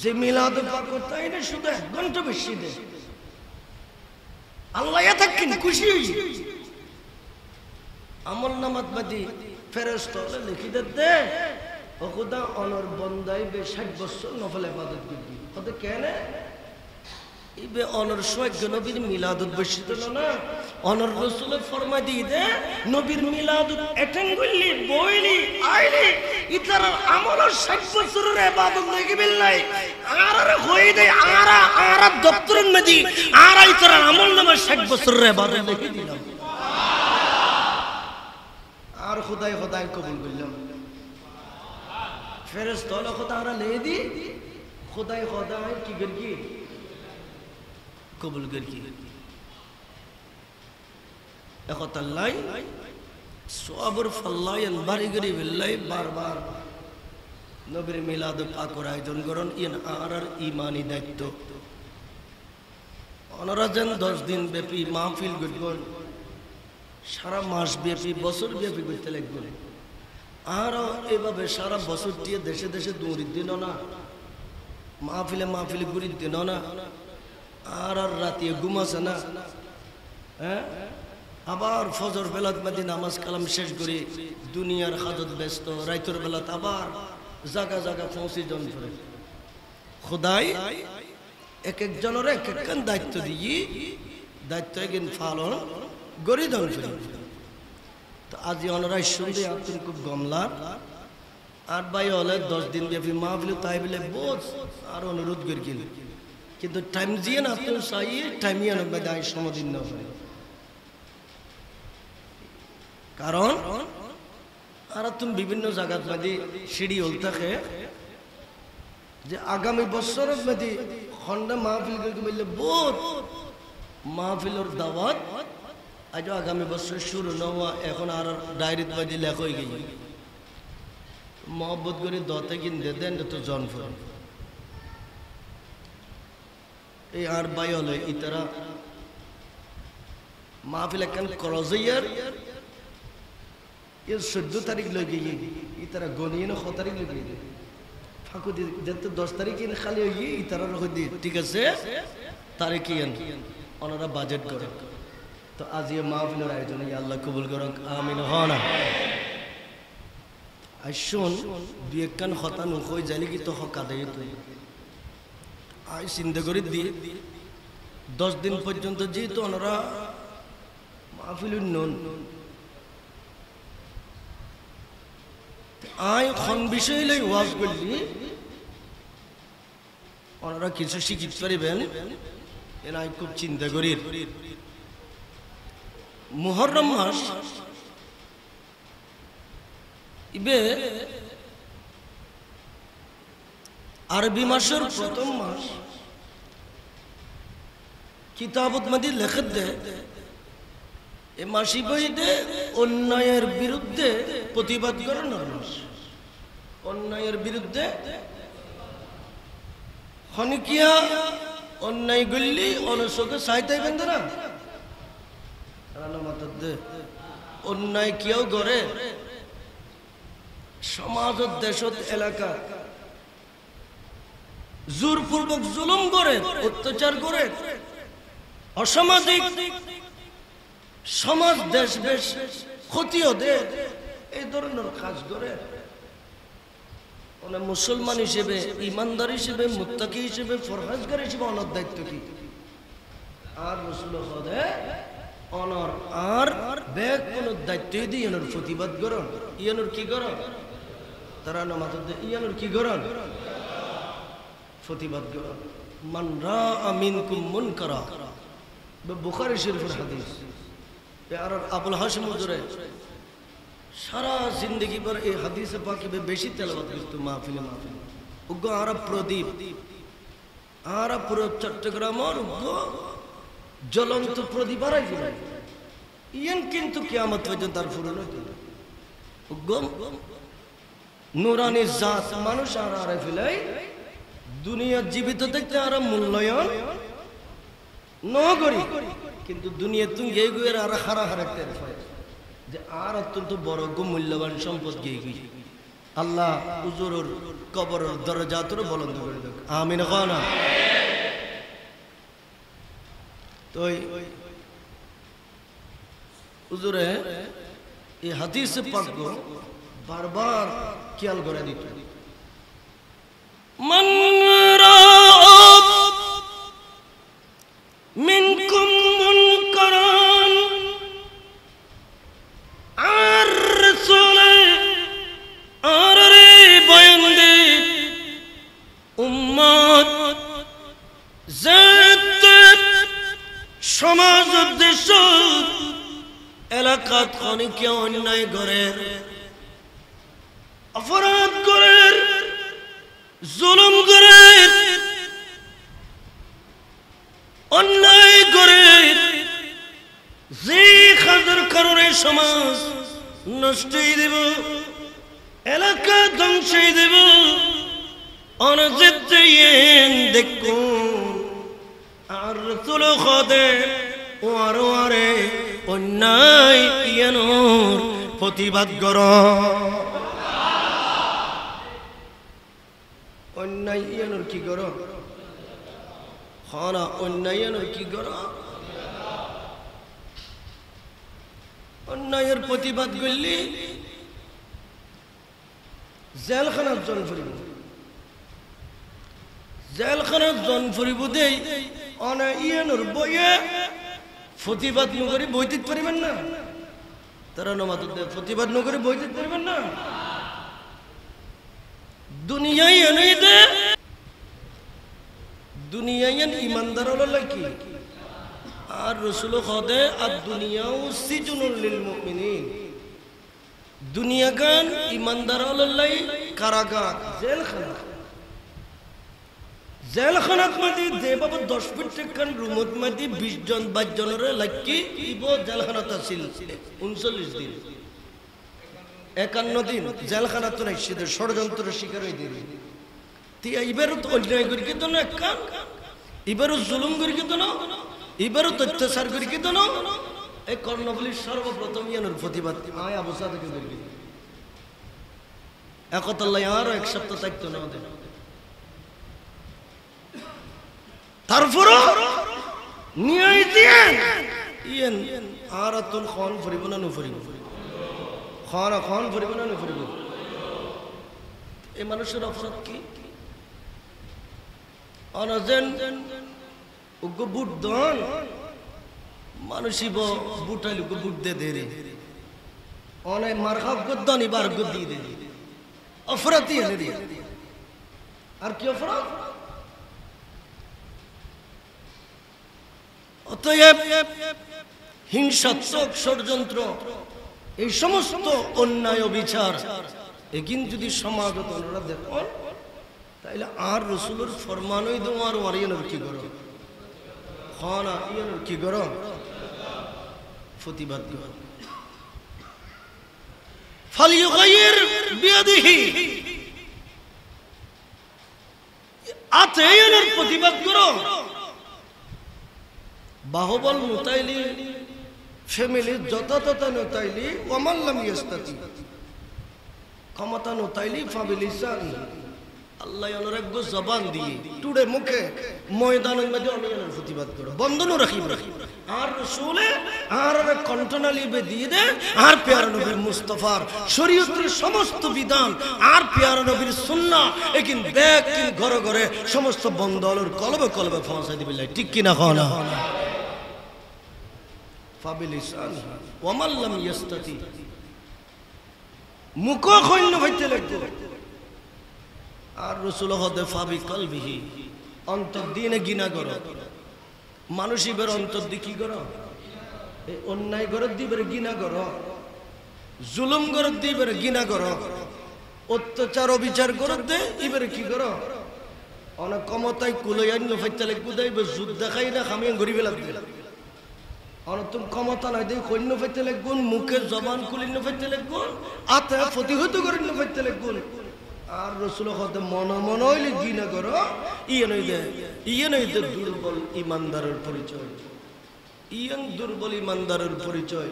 যে মিলাদ পাক তাই না শুধু 1 ঘন্টা বেশি দেয় আল্লাহ এত খুশি হইছে আমল নামাত বাদি ফেরেশতা লিখি দে ও খোদা অনর বন্দাই বে 60 বছর নফল ইবাদত করবি কত কেন ইবে অনর সোয়াগ নবীর মিলাদুত বসিত না অনর রাসূল ফরমাই দি দে নবীর মিলাদুত অ্যাটেন্ড করলি বইলি আইলি ইতার আমল 60 বছরের ইবাদত লাগি বিল্লাহ আর হই দে আর দপ্তরের মধ্যে আর ইতার আমল নামা 60 বছরের ইবাদত লাগি দিলাম আর খোদাই খোদাই কবুল করলাম ফেরেশতা হলো খোদা আর লে দি খোদাই খোদাই কি করকি কবুল করকি একতাল্লাই সওয়াবুর ফাল্লায়ান বারিগরি বিল্লাহ বারবার নবীর মিলাদ পাকের আয়োজন করুন ইন আর ঈমানি দায়িত্ব অনরাজন 10 দিন ব্যাপী মাহফিল করবেন সারা মাস ব্যাপী বছর ব্যাপী করতে লাগবে আর এভাবে সারা বছর দিয়ে দেশে দেশে দৌড়ি দিন না মাহফিলে ঘুরি দিন না আর রাতে ঘুমাছে না হ্যাঁ আবার ফজর বেলাত মাদি নামাজ কালাম শেষ করে দুনিয়ার হাজত ব্যস্ত রাইতের বেলাত আবার জায়গা জায়গা পৌঁছে জন করে খোদাই এক একজনের এক একখান দায়িত্ব দিয়ে দায়িত্ব একদিন পালন গড়ি দন করে তো আজি অনরাই শুনতে আপনি খুব গমলা আর ভাই হলে 10 দিন ব্যাপী মাহফিল তাই বলে বোঝ আর অনুরোধ করে গেল কিন্তু টাইম দিয়ে না আপনি চাই টাইমই আনবে দায় সমাদিন না হয় কারণ আর তুমি বিভিন্ন জায়গার মধ্যে শিডিউল থাকে যে আগামী বছরের মধ্যে খন্ডা মাহফিল করতে বললে বোধ মাহফিলের দাওয়াত আজ আগামী বছর শুরু নেওয়া এখন আর ডায়েরিত মধ্যে লেখ হয়ে গেছে মহব্বত করে দতে কিনতে দেন তো জন ফোন এই আর বাই হলে ইতারা মাহফিল একখান করজাইয়ার এর 14 তারিখ লই গিয়ে ইতারা গনিয়ে না 6 তারিখ লই গিয়ে ফাঁকু যেতে 10 তারিখ খালি হয়ে গিয়ে ইতারা রকম দিয়ে ঠিক আছে তারিখ ওনারা বাজেট করে তো আজ এই মাহফিলের আয়োজনে আল্লাহ কবুল করুক আমিন হনা আইসুন দুই একখান হতা নুকই জানি কি তো হক আদায় তুই আই চিন্তা করে দিয়ে 10 দিন পর্যন্ত যেহেতু ওনারা মাহফিল নন আই খন বিষয় লই ওয়াজ করলি ওনারা কিছু শিখিতে পারিবেন এর আই খুব চিন্তা করি মুহররম মাস ইবে আরবি মাসের প্রথম মাস কিতাবত মধ্যে লেখা দেয় এ মাসি বইতে অন্যায়ের বিরুদ্ধে প্রতিবাদ করানোর মাস অন্যায়ের বিরুদ্ধে খনিকিয়া অন্যায় গল্লি অনসকে সাইতাই বেঁধে না অন্যায় কেউ করে সমাজত দেশত এলাকা জোরপূর্বক জুলুম করে অত্যাচার করে অসামাজিক সমাজ দেশ বেশ ক্ষতিও দেয় এই ধরনের কাজ করে মুসলমান হিসেবে ইমানদার হিসেবে মুত্তাকি হিসেবে ফরহাজগার হিসেবে অনার দায়িত্ব কি আর রসুল অনর আর ব্যাগ কোন দায়িত্ব দিয়ে এনার প্রতিবাদ করন ইয়ানোর কি করন তারা নামাজ ইয়ানোর কি করন প্রতিবাদ করন মান রাআ মিনকুম মুনকারা বুখারী শরীফের হাদিস আর আবুল হাশিম হুজুরে সারা জিন্দগি পর এই হাদিসে পাকে বেশি তেলাওয়াত করতে মাহফিলে উগ্র আরব প্রদীপ আরব পুরো চট্টগ্রামের উগ্র জ্বলন্ত প্রদীপ আরাই যায় ইয়ান কিন্তু কিয়ামত পর্যন্ত আর ফুরন উগ্র নুরানি জাত মানুষ আর আরে ফেলাই দুনিয়া জীবিত দেখতে আর মূল্যায়ন নগরী কিন্তু দুনিয়া তুমি গিয়ে গিয়ে আর হারা হারাতে যে আর অত্যন্ত বড় মূল্যবান সম্পদ গিয়ে গিয়ে আল্লাহ হুজুরের কবরের দরজাতর বুলন্দ করে দেখ আমিন খানা তো হুজুরে এই হাদিস পাক বারবার খেয়াল করে দিত মান রাআ মিনকুম মুনকারান আর রাসূলে আর রে বয়ন্দে উম্মত জাত সমাজ দেশ এলাকাত খনিকে অন্যায় করে অপরাধ করে জুলুম করে অন্যায় করে যে খাদের কারণে সমাজ নষ্ট হয়ে দেব এলাকা ধ্বংস হয়ে দেব অনজিত দেখুন আর তুলো খদে ও আরো আরে অন্যায় ইয়ানোর প্রতিবাদ কর অন্যায় ইয়ানোর কি কর খানা অন্যায় ইয়ানোর কি কর অন্যায়ের প্রতিবাদ করলে জেলখানার জন ফুরিব জেলখানার জন ফুরিব দেই অনা ইয়ানোর বইয়ে প্রতিবাদ নগরী বই দিতে পারিবেন না তারা নমাজ প্রতিবাদ নগরী বই দিতে পারিবেন না দুনিয়ায় এনেই দে দুনিয়ায় ইমানদার হলো কি আর রাসূল খদে আর দুনিয়াও সিজনুল লিল মুমিনিন দুনিয়া গান ইমানদার হলো কারাগার জেলখানা জেলখানাত মাঝে যেভাবে 10 ফিট কান রুমত মাঝে 20 জন 22 জনের লাগি ইবো জেলখানাত আছিল 39 দিন 51 দিন জেলখানাত নাই সেদের ষড়যন্ত্রের শিকার হয়ে দিল তিয়া এবারও তো অন্যায় করি কিন্তু না কান এবারও জুলুম করি কিন্তু না এবারও অত্যাচার করি কিন্তু না এই কর্ণফুলীর সর্বপ্রথম ইয়ানোর প্রতিবাদ আয় আবু সাদেকে বলবি একতাল্লাহ আরো এক সপ্তাহ থাকতো না ওদের তারপরে নিয়ে দিয়েন ইয়েন আর তুল খান ফরিব না নফরিব খান খান ফরিব না নফরিব এই মানুষের অপরাধ কি অনজেন উগো বুট দন মানুষই বুটাইল উগো বুট দে দেরে অনেক মারখাব গদ্দানি বার গদ্দি দে অপরাধী এনে দিয়ে আর কি অপরাধ অতএব হিংসাত্মক ষড়যন্ত্র এই সমস্ত অন্যায় বিচার এগিন যদি সমাজত ওনারা দেখেন তাইলে আর রাসূলের ফরমানই দাও আর ওয়ারিয়ানোর কি করো খানা ইয়ানোর কি করো প্রতিবাদ দিও ফালিয়ুগাইর বিয়াদিহি আতে ইয়ানোর প্রতিবাদ করো বাহুবল নতাইলি ফ্যামিলি যথাযথ নতাইলি ওয়ামাল্লাম ইয়াস্তাতি ক্ষমতা নতাইলি ফাবিলিসান আল্লাহ ওনার এক জবান দিয়ে টুডে মুখে ময়দানের মধ্যে অনিয়নের প্রতিবাদ করো বন্ধনও রাখিব আর রাসূলে আর কণ্ঠনালীবে দিয়ে দে আর প্যারা নবীর মুস্তাফার শরীয়তের সমস্ত বিধান আর প্যারা নবীর সুন্নাহ একিন ব্যাগ কিন ঘরে ঘরে সমস্ত বন্ধলের কলবে কলবে পৌঁছাই দিবে ঠিক কি না খানা ফাবিলিসান ওয়ামাল্লাম ইয়াস্তাতি মুখ খৈন্য হইতে লাগবে আর রাসূল হদে ফাবি কলবিহি অন্তর দিনে গিনা করো মানুষের অন্তর দি কি করো এই অন্যায় করে দিবের গিনা করো জুলুম করে দিবের গিনা করো অত্যাচার অবিচার করে দে ইবের কি করো অনেক ক্ষমতায় কুলয়ান্য ফাইতালে কুদাইবে যুদ্ধ দেখাই না খামিয়ে গড়ি ফেলা দিবে অনেক তুমি ক্ষমতা নাই দেই সৈন্য ফাইতালে গুণ মুখে জবান কুলিন্য ফাইতালে গুণ আতে প্রতিহত করিন্য ফাইতালে গুণ আর রাসূল হতে মনে মনে হইলে গিনা করো ইয়ে নই দে দুর্বল ইমানদারের পরিচয় ইয়ান দুর্বল ইমানদারের পরিচয়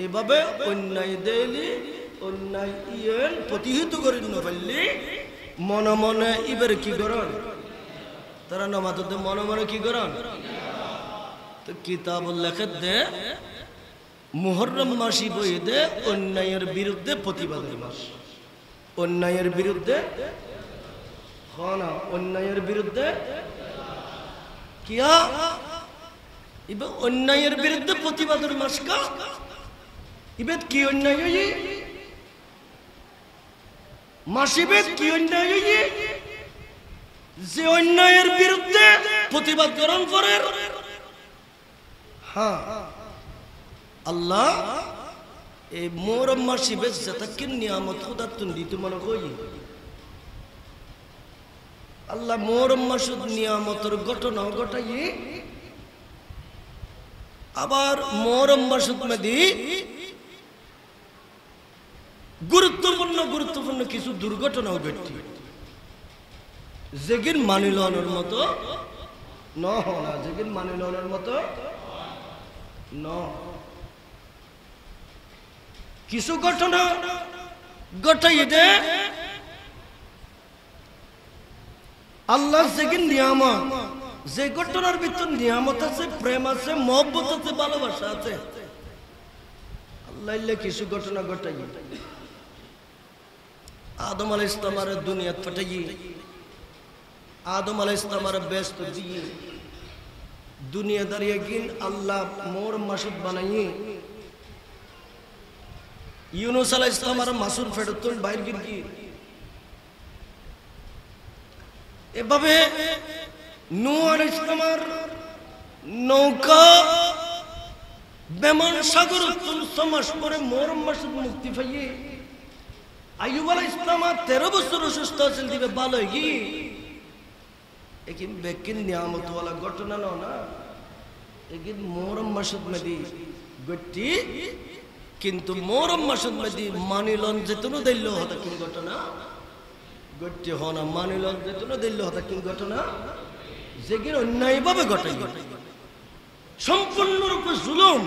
এভাবে অন্যায় দেলি অন্যায় ইয়েন প্রতিহিত করি নফাইলে মনে মনে ইবার কি করন তারা নামাজতে মনে মনে কি করন তো কিতাব লেখে দে মুহররম মাসই বই দে অন্যায়ের বিরুদ্ধে প্রতিবাদের মাস অন্যায়ের বিরুদ্ধে না অন্যায়ের বিরুদ্ধে কিয়া ইবে অন্যায়ের বিরুদ্ধে প্রতিবাদের মাস কা ইবেদ কি অন্যায় হই মাসিবেদ কি অন্যায় হই যে অন্যায়ের বিরুদ্ধে প্রতিবাদ করন করে হ্যাঁ আল্লাহ এই মুহররম মাসিবেদ যতকিন নিয়ামত খোদা তুন দিত মনে কই আল্লাহ মুহররম মাসুদ নিয়ামতের ঘটনা ঘটাই আবার মুহররম মাসুদ মধ্যে গুরুত্বপূর্ণ কিছু দুর্ঘটনাও ঘটছে যেগিন মানিলনের মতো না যেগিন মানিলনের মতো না কিছু ঘটনা ঘটাই দে আল্লাহ যেগিন নিয়ামত যে ঘটনার ভিতর নিয়ামত আছে প্রেম আছে মহব্বত আছে ভালোবাসা আছে আল্লাহ কিছু ঘটনা ঘটাই আদম আলাইহিস সালামের দুনিয়া পাঠাই আদম আলাইহিস সালামের ব্যস্ত দিয়ে দুনিয়া দাঁড়িয়ে গিন আল্লাহ মুহররম মাসুদ বানাই ইউনুস আলাইহিস সালামের মাসুদ ফেরতুন বাইর গির এভাবে নূহ আলাইহিস সালামের নৌকা বেমান সাগর 300 মাস পরে মুহররম মাসুদ মুক্তি পাইয়ে আইয়ুব আলাইহিস সালাম 13 বছর অসুস্থ আছেন দিবে ভালো হই কি একিন বেকিন নিয়ামত ওয়ালা ঘটনা না একিন মুহররম মাসুদ মদি গটি কিন্তু মুহররম মাসুদ মদি মানিলন যেতনো দিল হতা কি ঘটনা গটি হনা মানিলন যেতনো দিল হতা কি ঘটনা যেগিন অন্যায়ভাবে ঘটাই সম্পূর্ণরূপে জুলুম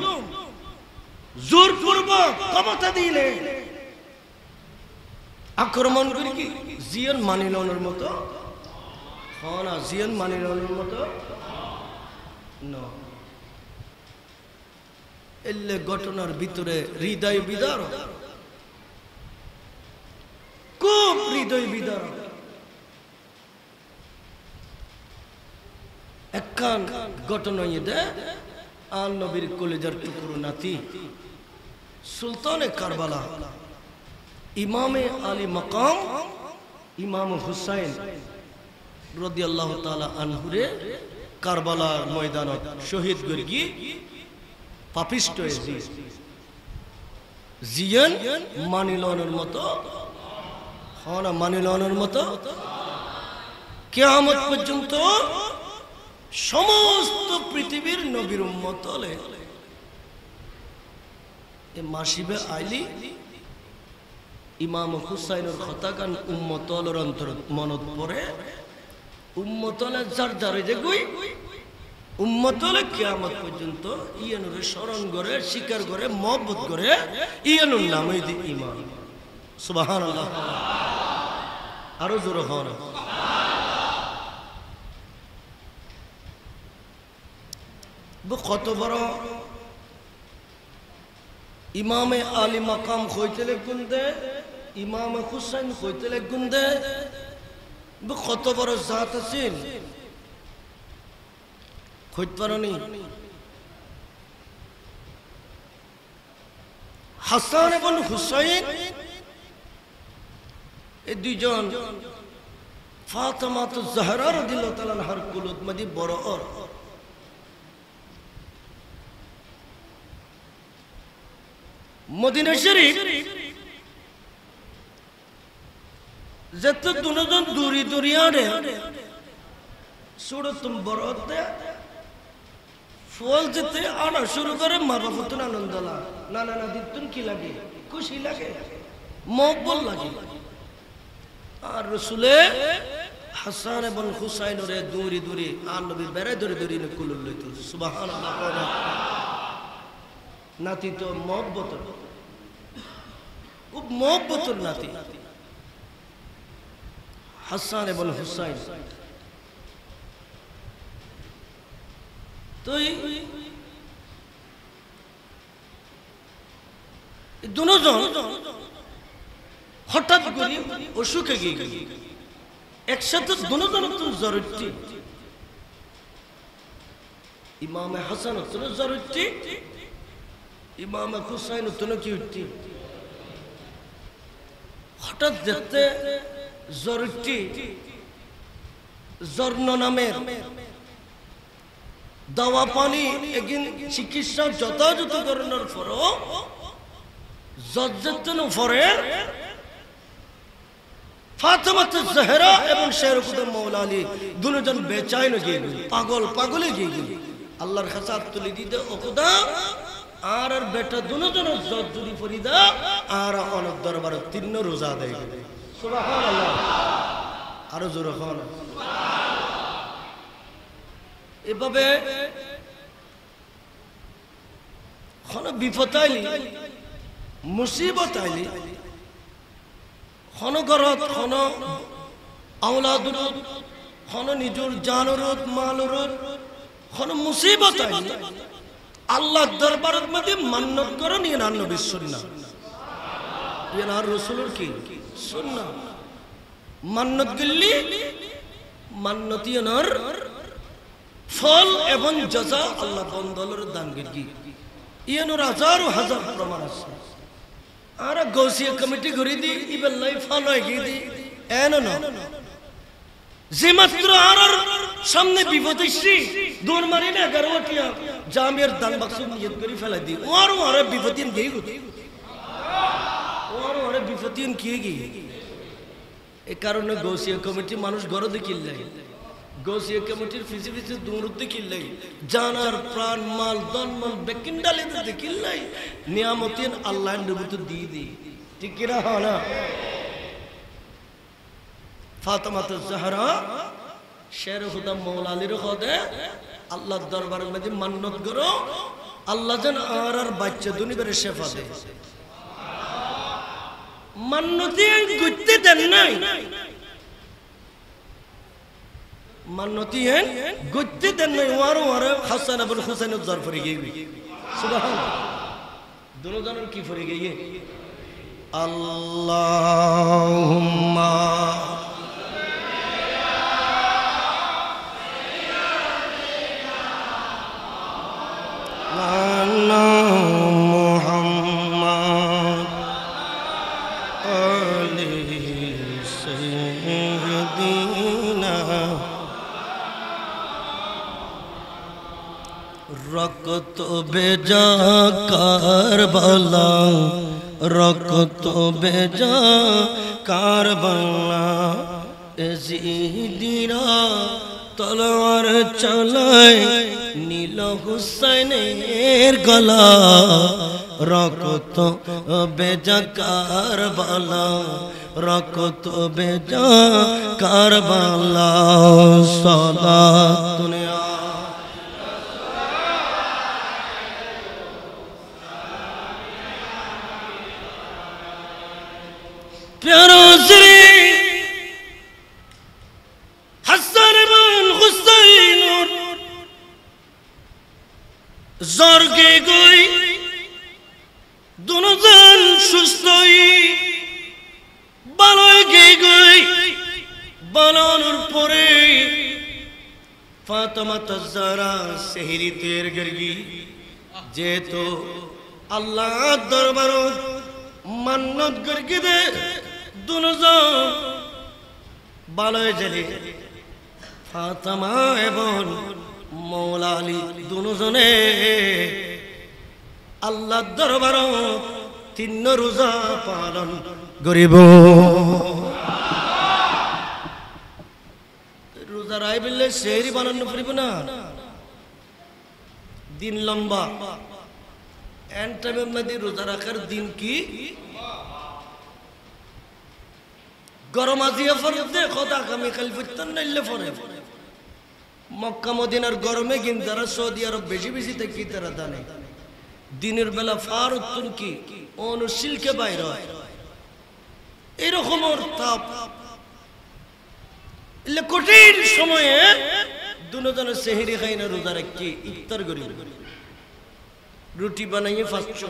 জোরপূর্বক ক্ষমতা দিলে আক্রমণ করি কি জিয়ান মানিলনের মতো না জিয়ান মানিলনের মতো না এলে ঘটনার ভিতরে হৃদয় বিদার খুব হৃদয় বিদার একখান ঘটনা দে আল নবীর কলেজার টুকরো নাতি সুলতানে কারবালা ইমামে আলী মাকাম ইমাম হুসাইন রাদিয়াল্লাহু তাআলা আনহুরে কারবালার ময়দানত শহীদ গর্গি পাপিষ্ট জিয়ান মানিলনের মতো হনা মানিলনের মতো কিয়ামত পর্যন্ত সমস্ত পৃথিবীর নবীর উম্মত হলে এ মাসিবে আইলি ইমাম হুসাইনের খতাকান উম্মতলের অন্তর মনত পড়ে উম্মতলে যার যারে যে গই উম্মতলে কিয়ামত পর্যন্ত ইয়ানুর স্মরণ করে স্বীকার করে মহব্বত করে ইয়ানুর নামই দি ইমান সুবহানাল্লাহ আরো জোরে হন কত বড় ইমামে আলী মাকাম হইতে গুন্দে ইমাম হুসাইন হইতে গুন্দে কত বড় জাত আছেন হইতে পারি হাসান এবং হুসাইন এই দুইজন ফাতেমা জাহরা রাদিয়াল্লাহু তাআলা আনহার কুলত মধ্যে বড় মদিনা শরীফ যত দুজন দূরি দূরিয়ারে সুরতুম বড়তে ফল যেতে আনা শুরু করে মা বাবা আনন্দ না না না দিতুন কি লাগে খুশি লাগে মকবুল লাগে আর রসুলে হাসান এবং হুসাইনরে দূরি দূরি আর নবী বেড়াই দূরি দূরি কুলুল লইত সুবহানাল্লাহ নাতি তো মহব্বত খুব মহব্বতের নাতি হাসান এবং হুসাইন। তো দুজন হঠাৎ করে অসুখে গিয়ে গেল একসাথে। দুজন তো জরুরি, ইমামে হাসান হতো জরুরি, ইমামে হুসাইন হতো কি উঠতি। হঠাৎ দেখতে জরুরি জর্ণ নামের দাওয়া পানি একদিন চিকিৎসা যথাযথ করানোর পরও যত্ন পরে ফাতেমাতুজ জাহরা এবং শেরকুদ মওলা আলী দুজন বেচাইন গিয়ে গেল, পাগলে গিয়ে গেল। আল্লাহর কাছে তুলে দিতে ও খোদা আর বেটা দুজন জুরি ফরিদা আর অনেক দরবার 3 রোজা দেয়। সুবহানাল্লাহ, আরো জোরে হন। এভাবে কোন বিপদ আইলি মুসিবত আইলি কোন ঘরত কোন আওলাদুরত কোন নিজের জানরত মালরত কোন মুসিবত আইলি আল্লাহর দরবারের মধ্যে মান্নত করো নিয়ে না নবীর সুন্নাহ, ইয়ে না রাসূলের কি সুন্নাহ। মান্নত গিল্লি মান্নতিয়নর ফল এবং জাযা আল্লাহ বন্দলের দান গিরগি ইয়ানোর হাজার হাজার প্রমাণ আছে। আর গৌসিয়া কমিটি ঘুরি দি ইবেল্লাই ফল হয়ে গিয়ে দি এন না যে মাত্র আর সামনে বিপদ এসছি দৌড় মারি না 11 টিয়া জামিয়ার দান বাক্স নিয়ত করে ফেলাই দি ওর বিপদিন গিয়ে গো ওর বিপদিন কি গিয়ে। এই কারণে গৌসিয়া কমিটি মানুষ ঘর দেখিল্লাই, গৌসিয়া কমিটির ফিসি ফিসি দৌড় দেখিল্লাই, জানার প্রাণ মাল দন মাল বেকিন্ডালে দেখিল্লাই, নিয়ামতিন আল্লাহ নবুত দিয়ে দি ঠিক কিনা হয় না। ফাতেমাতুজ জাহরা শেরকুদ মওলা আলীর খোদে আল্লাহর দরবারের মধ্যে মান্নত করো আল্লাহ যেন আর বাচ্চা দুনিয়ারে শেফা দেয়। মান্নতি গুতে দেন নাই, মান্নতি গুতে দেন নাই। ওয়ার হাসান এবং হুসাইনের জ্বর পড়ে গিয়ে সুবহানাল্লাহ দুজনের কি পড়ে গিয়ে আল্লাহুম্মা মুহাম্মদ আলি সাইয়্যিদিনা রক্ত বেজা কারবালা, রক্ত বেজা কারবালা, এজিদিরা তলোয়ার চালায় নীল হুসাইনের গলা, রক্ত বেজা কারবালা, রক্ত বেজা কারবালা। সালাতুন প্যারা শ্রী হাসান এবং হুসাইন জর্গে গই দুজন সুস্থই ভালোই গই বানানোর পরে ফাতেমাতুজ জাহরা সেহরি তের গরগি যেহেতু আল্লাহ দরবার মান্নত গরগি দে দুজন ভালোই জেলে ফাতেমা এবং মওলা আলী দুজনে আল্লাহর দরবার 3 রোজা পালন করিব। রোজা রাই বললে সেহরি বানানো পড়িব না, দিন লম্বা এন টাইমের মধ্যে রোজা রাখার দিন কি গরম আজিয়া ফরদে খোদা কামে কাল ফিরতন নাইলে ফরে মক্কা মদিনার গরমে কিন্তু যারা সৌদি আরব বেশি বেশি থাকি তারা জানে দিনের বেলা ফার উত্তর কি অনুশীলকে বাইর হয় এরকম তাপ কঠিন সময়ে দুজনে সেহরি খাই না, রোজা রাখি ইফতার করি, রুটি বানাইয়ে ফাঁসছ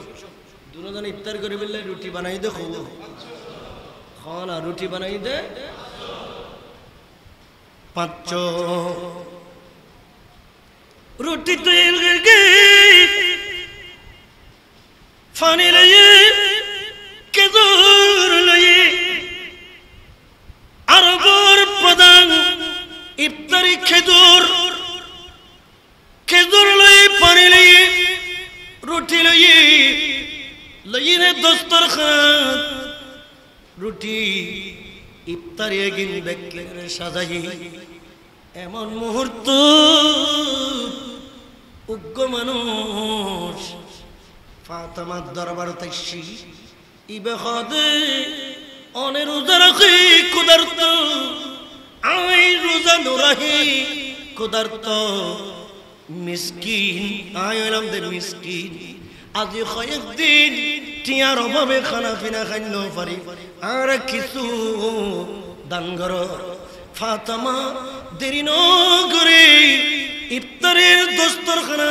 দুজনে ইফতার করে বললে রুটি বানাই দে খানা, রুটি বানাই দে পাঁচ রুটি তৈরি ফানি লইয়ে খেজুর লইয়ে আরবর প্রধান ইফতারি খেজুর, খেজুর লইয়ে পানি লইয়ে রুটি লইয়ে লইয়ে দস্তরখান রুটি ইফতারি এগিন বেকলে সাজাই এমন মুহূর্ত উগ্র মানুষ ফাতেমার দরবার তাইছি ইবে খদে অনে রোজা রাখি ক্ষুধার্ত, আমি রোজা নুরাহি ক্ষুধার্ত মিসকিন, আই হইলাম দে মিসকিন, আজি কয়েকদিন টিয়ার অভাবে খানা পিনা খাইল পারি আর কিছু দান কর। ফাতেমা দেরি নগরে ইফতারের দস্তরখানা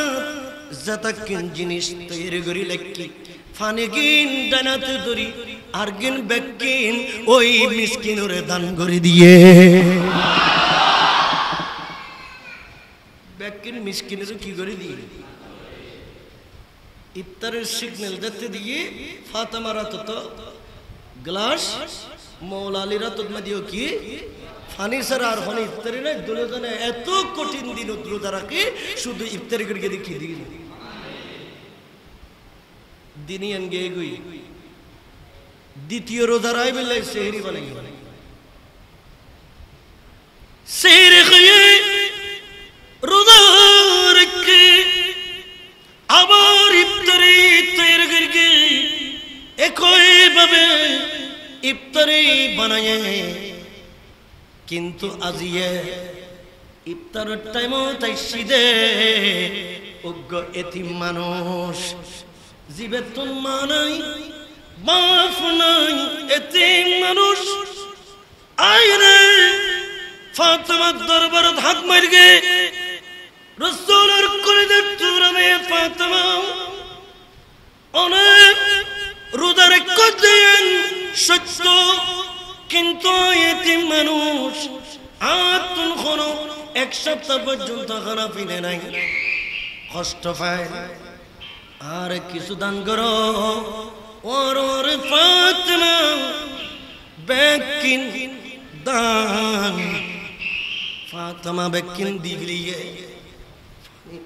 যতক্ষণ জিনিস তৈরি করি লেখি ফানি গিন ডানাতে ধরি আর গিন বেকিন ওই মিসকিনরে দান করে দিয়ে বেকিন মিসকিনের কি করে দিয়ে ইফতারের সিগন্যাল দিতে দিয়ে ফাতেমারা তো গ্লাস মৌলা আলীরা তো দিও কি ফানি স্যার আর ফানি ইফতারি নাই দুজনে এত কঠিন দিন রোজা রাখে শুধু ইফতারি করে দেখি দিই দিনই আনগে গই দ্বিতীয় রোজা রাই বেলে সেহরি বানাই সেহরি খেয়ে রোজা রেখে আবার ইফতারি তৈরি করে একই ভাবে ইফতারি বানায়, কিন্তু আজিয়ে ইফতারের টাইমও তাইছি দে অজ্ঞ এতিম মানুষ জীবের তুন মা নাই বাপ নাই এতিম মানুষ আইরে ফাতেমার দরবারে হাত মারগে রাসূলের কলিজার টুকরা মেয়ে ফাতেমা অনেক রোজা রেখেছেন সত্য, কিন্তু এতিম মানুষ আতুন খনো এক সপ্তাহ পর্যন্ত খানা পিনে নাই, কষ্ট পায় আর কিছু দান করো ওর ফাতেমা বেকিন দান। ফাতেমা বেকিন দিগলিয়ে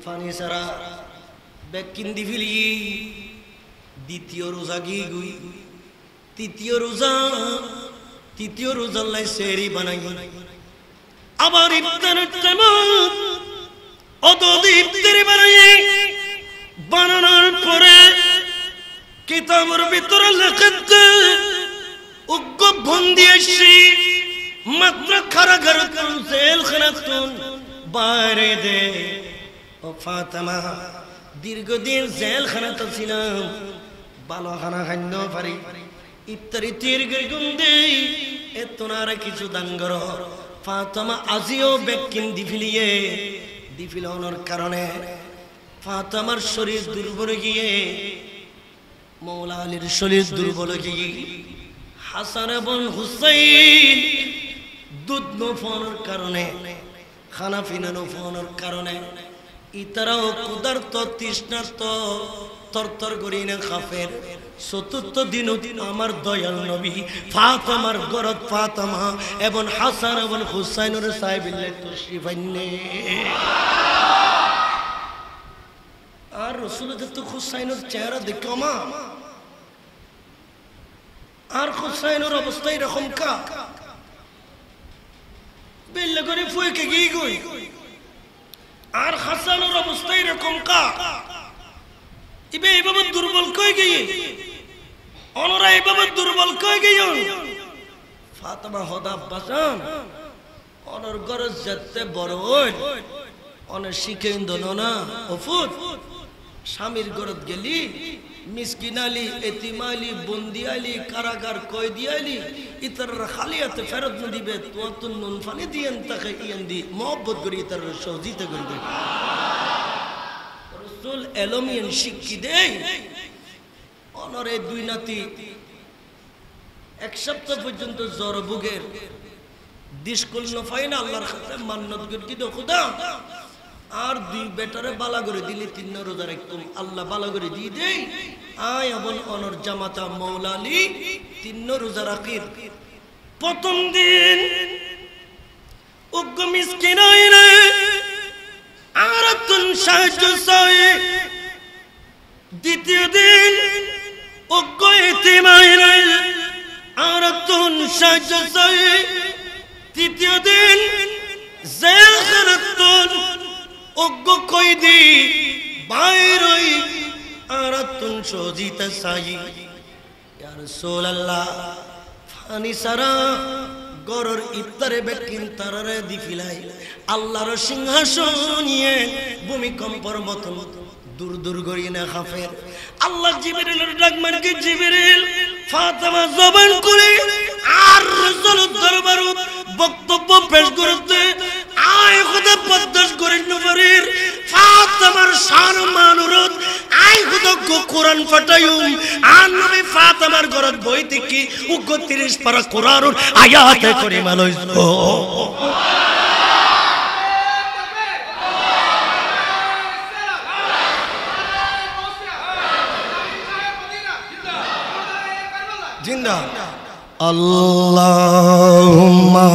ফানি সারা বেকিন দিগলি দ্বিতীয় রোজা গই তৃতীয় রোজা লাই সেহরি বানাই আবার ইফতারের টাইম অদদি ইফতারি বানাই বানানোর পরে কিতাবের ভিতরে লেখা উগ্র বন্দি আসি মাত্র কারাগার জেলখানাতুন বাইরে দে ও ফাতেমা দীর্ঘদিন জেলখানাতে ছিলাম, ভালো খানা খাইতে পারি ইফতারি তৈরি করে গুন্দে এত না কিছু দান কর। ফাতেমা আজিও বেকিন দিফিলানোর কারণে ফাতেমার শরীর দুর্বল গিয়ে মৌলা আলীর শরীর দুর্বল গিয়ে হাসান এবং হুসাইন দুধ নফানোর কারণে খানা পিনা নফানোর কারণে ইতারাও ক্ষুধার্ত তৃষ্ণার্ত তরতর করি না খাফের। চতুর্থ দিন আমার দয়াল নবী ফাতেমার গরত ফাতেমা এবং হাসান এবং হুসাইনের সাহেবিল্লে তশরিফ আনলে আর রাসূলের তো হুসাইনের চেহারা দেখো মা আর হুসাইনের অবস্থা এরকম কা বেল্লা করে ফুয়েকে গিয়ে গই আর হাসানের অবস্থা এরকম কা ইবে এইভাবে দুর্বল কই গিয়ে অনরা এইভাবে দুর্বল কই গিয়ে ফাতেমা হদা বাসান অনর গরজ যেতে বড় হই অনে শিখে দনো না অফুত স্বামীর গরত গেলি মিসকিন আলী, এতিম আলী, বন্দি আলী, কারাগার কয়েদি আলী ইতাররা খালি হাতে ফেরত না দিবে, তোমার তো নুন ফানি দিয়েন তাকে ইয়ান দি মহব্বত করি ইতাররা সহজিতে করবে। রসুল এলমিয়ান শিক্ষি দেয় অনরে দুই নাতি এক সপ্তাহ পর্যন্ত জ্বর ভুগের দিশকুল নফাই না আল্লাহর কাছে মান্নত করছি তো খুদা আর দুই বেটারে বালা করে দিলে 3 রোজা রাখতুম, আল্লাহ বালা করে দিয়ে দেই আয় আমন অনর জামাতা মৌলা আলী 3 রোজা রাখির। প্রথম দিন উগ্র মিসকিন আইরে আর তুন সাহায্য চাই, দ্বিতীয় দিন উগ্র এতিম আইরে আর তুন সাহায্য চাই, তৃতীয় দিন জেল খানাতুন অজ্ঞ কয়দি বাইরই আর তুন সজিতা সাই। ইয়া রাসূলুল্লাহ ফানি সারা গরর ইফতারে বেকিন তারারে দি ফিলাই আল্লাহর সিংহাসন নিয়ে ভূমিকম্পর মতো দূর দূর করি না খাফের। আল্লাহ জিবরিলের ডাক মারকে জিবরিল ফাতেমা জবান করে আর রাসূলের দরবারে বক্তব্য পেশ করতে আয় খোদা পদ্মাস করেন নবীর ফাতেমার শান মানুরত আয় খোদা কোরআন ফাটায়ুম আর নবী ফাতেমার ঘরত বইতে কি 29 পারা কোরআনের আয়াত করে মালয়। জিন্দা আল্লাহুম্মা